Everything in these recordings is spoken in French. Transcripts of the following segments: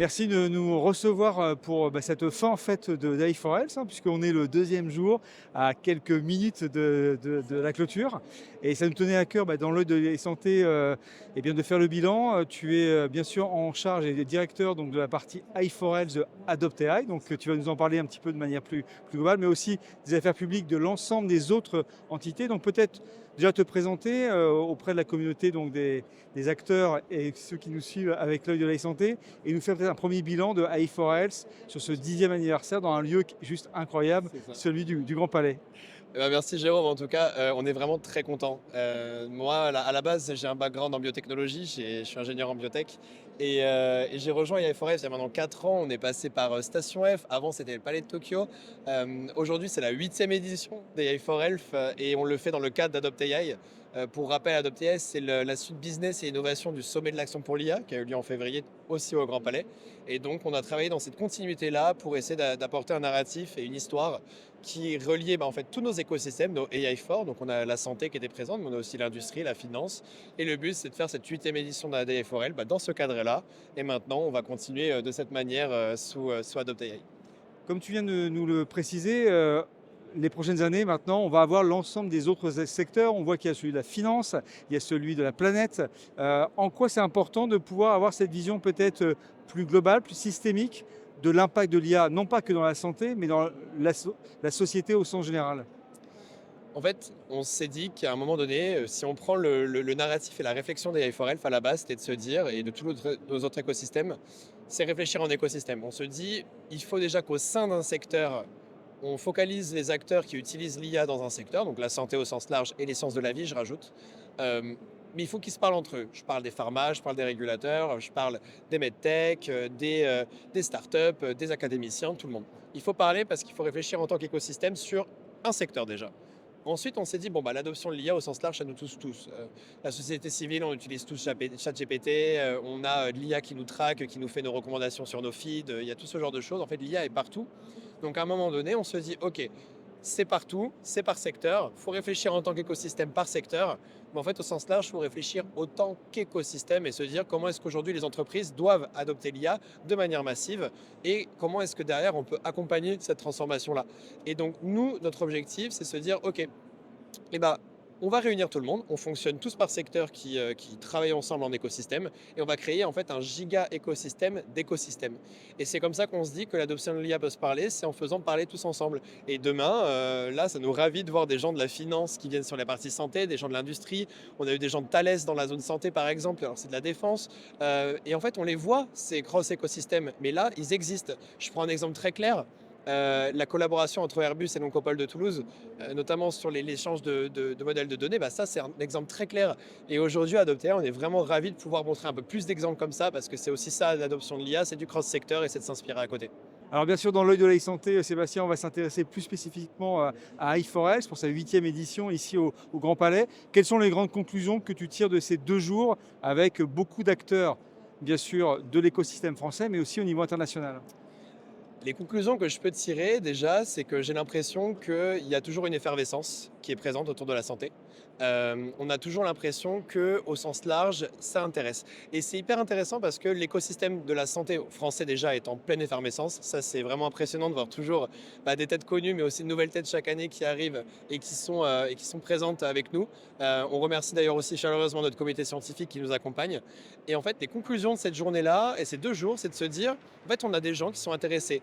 Merci de nous recevoir pour cette fin en fait de d'I4Health, puisqu'on est le deuxième jour à quelques minutes de la clôture. Et ça nous tenait à cœur dans l'œil de la santé eh bien, de faire le bilan. Tu es bien sûr en charge et directeur donc, de la partie I4Health de Adopt AI. Donc tu vas nous en parler un petit peu de manière plus globale, mais aussi des affaires publiques de l'ensemble des autres entités. Donc peut-être déjà te présenter auprès de la communauté donc des acteurs et ceux qui nous suivent avec l'œil de la santé et nous faire peut-être un premier bilan de AI4Health sur ce 10e anniversaire dans un lieu juste incroyable, celui du Grand Palais. Eh ben, merci Jérôme, en tout cas, on est vraiment très content. Moi, à la base, j'ai un background en biotechnologie, je suis ingénieur en biotech et j'ai rejoint AI4F il y a maintenant 4 ans. On est passé par Station F, avant c'était le Palais de Tokyo. Aujourd'hui, c'est la 8e édition d'AI4Health et on le fait dans le cadre d'Adopt AI. Pour rappel, Adopt AI, c'est la suite business et innovation du sommet de l'action pour l'IA qui a eu lieu en février aussi au Grand Palais. Et donc, on a travaillé dans cette continuité-là pour essayer d'apporter un narratif et une histoire qui reliait en fait tous nos écosystèmes, nos AI4. Donc, on a la santé qui était présente, mais on a aussi l'industrie, la finance. Et le but, c'est de faire cette 8e édition de la AI4L dans ce cadre-là. Et maintenant, on va continuer de cette manière sous Adopt AI. Comme tu viens de nous le préciser, les prochaines années, maintenant, on va avoir l'ensemble des autres secteurs. On voit qu'il y a celui de la finance, il y a celui de la planète. En quoi c'est important de pouvoir avoir cette vision peut-être plus globale, plus systémique de l'impact de l'IA, non pas que dans la santé, mais dans la société au sens général? En fait, on s'est dit qu'à un moment donné, si on prend le narratif et la réflexion des AI4Health à la base, c'était de se dire, et de tous nos autres écosystèmes, c'est réfléchir en écosystème. On se dit, il faut déjà qu'au sein d'un secteur, on focalise les acteurs qui utilisent l'IA dans un secteur, donc la santé au sens large et les sciences de la vie, je rajoute. Mais il faut qu'ils se parlent entre eux. Je parle des pharma, je parle des régulateurs, je parle des medtech, des startups, des académiciens, tout le monde. Il faut parler parce qu'il faut réfléchir en tant qu'écosystème sur un secteur déjà. Ensuite, on s'est dit, bon, l'adoption de l'IA au sens large, ça nous touche tous. La société civile, on utilise tous ChatGPT, on a de l'IA qui nous traque, qui nous fait nos recommandations sur nos feeds, il y a tout ce genre de choses. En fait, l'IA est partout. Donc, à un moment donné, on se dit, OK, c'est partout, c'est par secteur. Il faut réfléchir en tant qu'écosystème par secteur. Mais en fait, au sens large, il faut réfléchir autant qu'écosystème et se dire comment est-ce qu'aujourd'hui les entreprises doivent adopter l'IA de manière massive et comment est-ce que derrière on peut accompagner cette transformation-là. Et donc, nous, notre objectif, c'est se dire, OK, eh ben, on va réunir tout le monde, on fonctionne tous par secteur qui travaillent ensemble en écosystème et on va créer en fait un giga écosystème d'écosystèmes. Et c'est comme ça qu'on se dit que l'adoption de l'IA peut se parler, c'est en faisant parler tous ensemble. Et demain, là, ça nous ravit de voir des gens de la finance qui viennent sur la partie santé, des gens de l'industrie. On a eu des gens de Thales dans la zone santé par exemple, alors c'est de la défense. Et en fait, on les voit, ces gros écosystèmes, mais là, ils existent. Je prends un exemple très clair. La collaboration entre Airbus et l'Oncopole de Toulouse, notamment sur l'échange de modèles de données, ça c'est un exemple très clair. Et aujourd'hui, à Adoptea, on est vraiment ravis de pouvoir montrer un peu plus d'exemples comme ça, parce que c'est aussi ça l'adoption de l'IA, c'est du cross-secteur et c'est de s'inspirer à côté. Alors bien sûr, dans l'œil de la santé, Sébastien, on va s'intéresser plus spécifiquement à i4Health pour sa 8e édition ici au Grand Palais. Quelles sont les grandes conclusions que tu tires de ces 2 jours avec beaucoup d'acteurs, bien sûr, de l'écosystème français, mais aussi au niveau international? Les conclusions que je peux tirer déjà, c'est que j'ai l'impression qu'il y a toujours une effervescence qui est présente autour de la santé. On a toujours l'impression qu'au sens large, ça intéresse. Et c'est hyper intéressant parce que l'écosystème de la santé français déjà est en pleine effervescence. Ça, c'est vraiment impressionnant de voir toujours des têtes connues, mais aussi de nouvelles têtes chaque année qui arrivent et qui sont présentes avec nous. On remercie d'ailleurs aussi chaleureusement notre comité scientifique qui nous accompagne. Et en fait, les conclusions de cette journée-là et ces 2 jours, c'est de se dire, en fait, on a des gens qui sont intéressés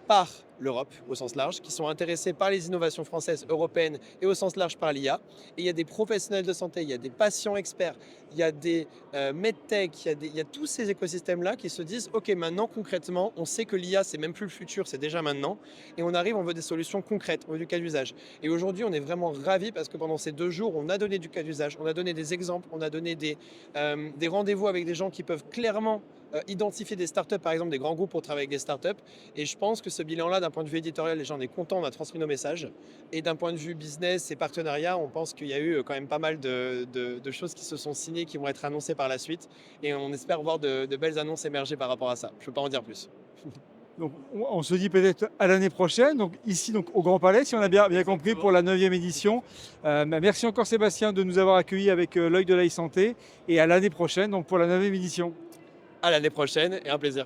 par l'Europe au sens large, qui sont intéressés par les innovations françaises, européennes et au sens large par l'IA. Et il y a des professionnels de santé, il y a des patients experts, il y a des medtech, il y a tous ces écosystèmes-là qui se disent ok, maintenant concrètement, on sait que l'IA c'est même plus le futur, c'est déjà maintenant. Et on arrive, on veut des solutions concrètes, on veut du cas d'usage. Et aujourd'hui, on est vraiment ravis parce que pendant ces 2 jours, on a donné du cas d'usage, on a donné des exemples, on a donné des rendez-vous avec des gens qui peuvent clairement identifier des startups, par exemple des grands groupes pour travailler avec des startups. Et je pense que ce bilan-là, d'un point de vue éditorial, les gens sont contents, on a transmis nos messages. Et d'un point de vue business et partenariat, on pense qu'il y a eu quand même pas mal de choses qui se sont signées, qui vont être annoncées par la suite. Et on espère voir de belles annonces émerger par rapport à ça. Je ne peux pas en dire plus. Donc, on se dit peut-être à l'année prochaine, donc ici donc, au Grand Palais, si on a bien compris, pour la 9e édition. Merci encore Sébastien de nous avoir accueillis avec l'œil de la santé et à l'année prochaine donc, pour la 9e édition. À l'année prochaine et un plaisir.